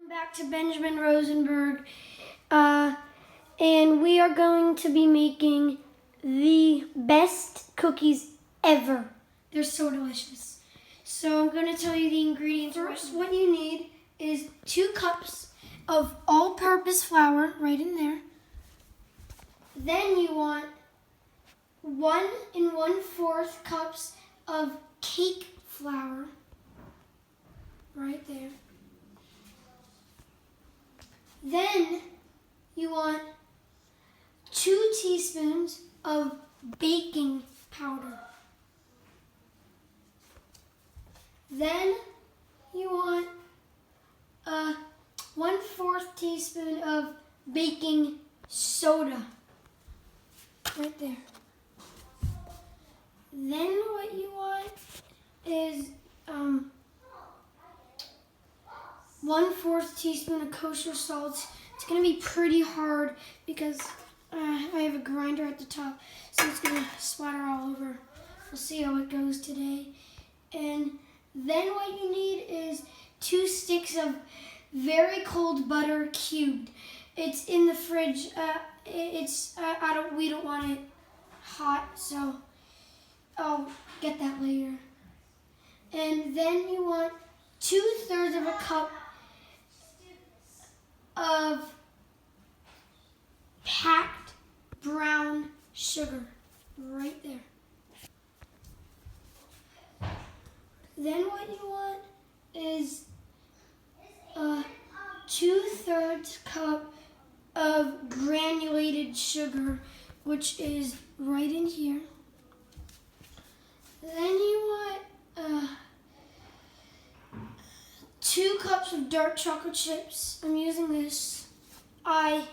Back to Benjamin Rosenberg, and we are going to be making the best cookies ever. They're so delicious. So I'm going to tell you the ingredients. First, what you need is 2 cups of all-purpose flour, right in there. Then you want 1 1/4 cups of cake flour, right there. Then you want 2 teaspoons of baking powder. Then you want a 1/4 teaspoon of baking soda, right there. Then what you want is 1/4 teaspoon of kosher salt. It's going to be pretty hard because I have a grinder at the top, so it's going to splatter all over. We'll see how it goes today. And then what you need is 2 sticks of very cold butter cubed. It's in the fridge. We don't want it hot, so I'll get that later. And then you want 2/3 of a cup of packed brown sugar, right there. Then what you want is a 2/3 cup of granulated sugar, which is right in here. Then you want 2 cups of dark chocolate chips. I'm using this. I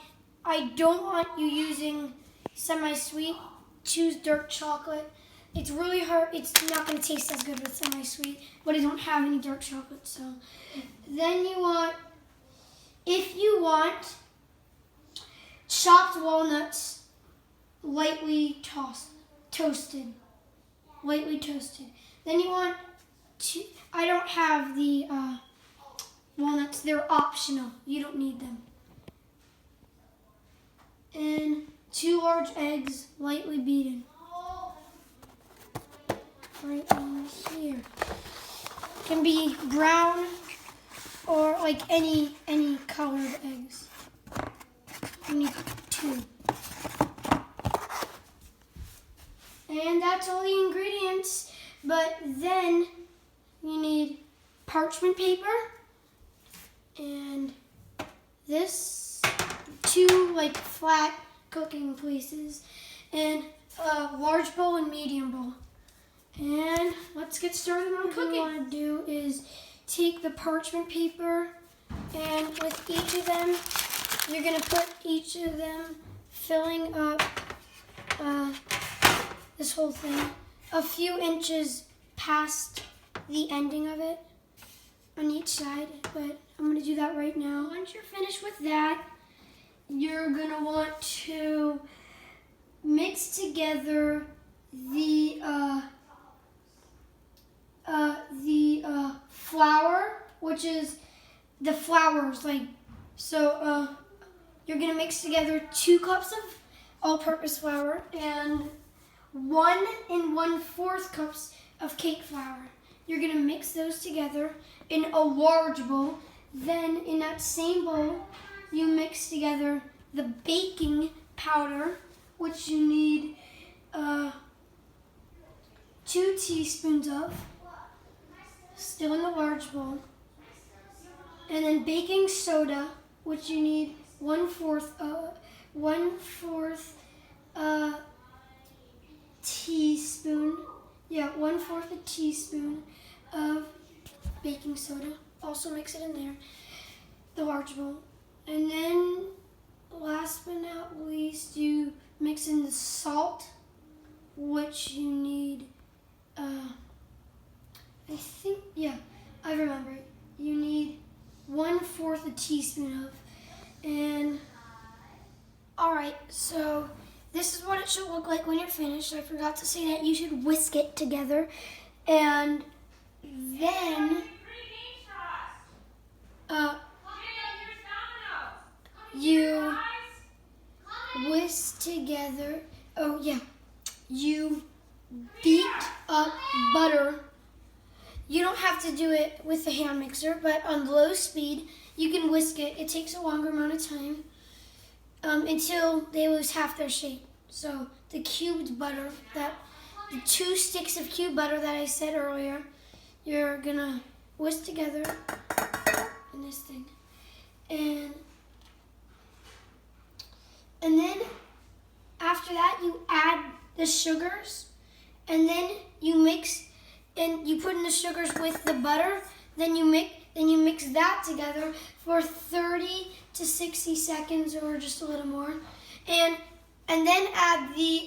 don't want you using semi-sweet. Choose dark chocolate. It's really hard. It's not going to taste as good with semi-sweet, but I don't have any dark chocolate. So then you want, if you want, chopped walnuts, lightly toasted. Lightly toasted. Then you want I don't have the walnuts. They're optional. You don't need them. And 2 large eggs, lightly beaten. Right in here. Can be brown or like any colored eggs. You need 2. And that's all the ingredients. But then you need parchment paper and this 2 like flat cooking places and a large bowl and medium bowl. And let's get started on cooking. What you want to do is take the parchment paper, and with each of them, you're going to put each of them filling up this whole thing a few inches past the ending of it on each side, but I'm going to do that right now. Once you're finished with that, you're going to want to mix together the flour, which is the flours, so you're going to mix together 2 cups of all-purpose flour and 1 1/4 cups of cake flour. You're going to mix those together in a large bowl. Then in that same bowl, you mix together the baking powder, which you need 2 teaspoons of, still in the large bowl. And then baking soda, which you need 1/4 teaspoon. Yeah, 1/4 a teaspoon of baking soda. Also mix it in there, the large bowl. And then last but not least, you mix in the salt, which you need, I remember it. You need 1/4 a teaspoon of. And alright, so this is what it should look like when you're finished. I forgot to say that you should whisk it together. And then whisk together. Oh yeah, you beat up butter. You don't have to do it with the hand mixer, but on low speed, you can whisk it. It takes a longer amount of time until they lose half their shape. So the cubed butter, the 2 sticks of cubed butter that I said earlier, you're gonna whisk together in this thing. And then after that, you add the sugars, and then you mix, and you put in the sugars with the butter. Then you mix that together for 30 to 60 seconds, or just a little more, and then add the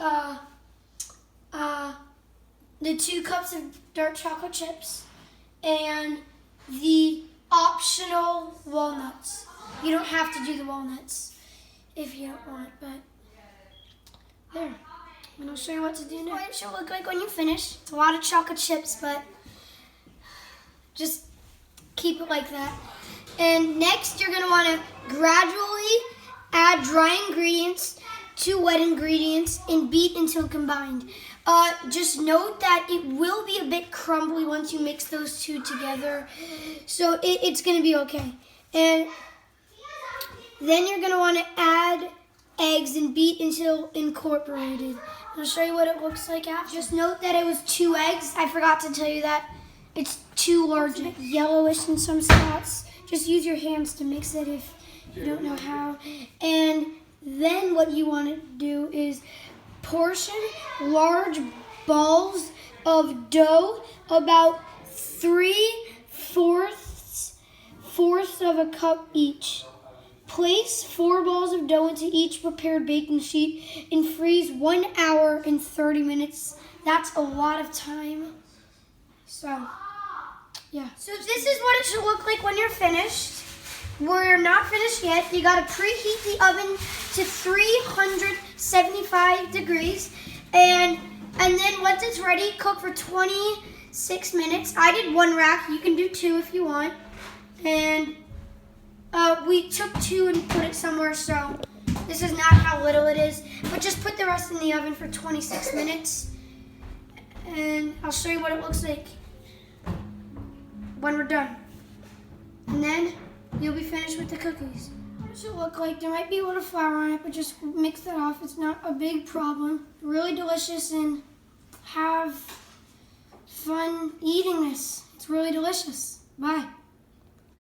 2 cups of dark chocolate chips and the optional walnuts. You don't have to do the walnuts if you don't want, but there. And I'll show you what to do now. What it should look like when you finish. It's a lot of chocolate chips, but just keep it like that. And next, you're going to want to gradually add dry ingredients to wet ingredients and beat until combined. Just note that it will be a bit crumbly once you mix those 2 together, so it's going to be okay. And then you're going to want to add eggs and beat until incorporated. I'll show you what it looks like after. Just note that it was 2 eggs. I forgot to tell you that. It's too large, yellowish in some spots. Just use your hands to mix it if you don't know how. And then what you want to do is portion large balls of dough, about 3/4 of a cup each. Place 4 balls of dough into each prepared baking sheet and freeze 1 hour and 30 minutes. That's a lot of time. So, yeah. So this is what it should look like when you're finished. We're not finished yet. You gotta preheat the oven to 375 degrees. And then once it's ready, cook for 26 minutes. I did 1 rack. You can do 2 if you want. And we took 2 and put it somewhere, so this is not how little it is. But just put the rest in the oven for 26 minutes. And I'll show you what it looks like when we're done. And then you'll be finished with the cookies. What does it look like? There might be a little flour on it, but just mix that off. It's not a big problem. Really delicious, and have fun eating this. It's really delicious. Bye.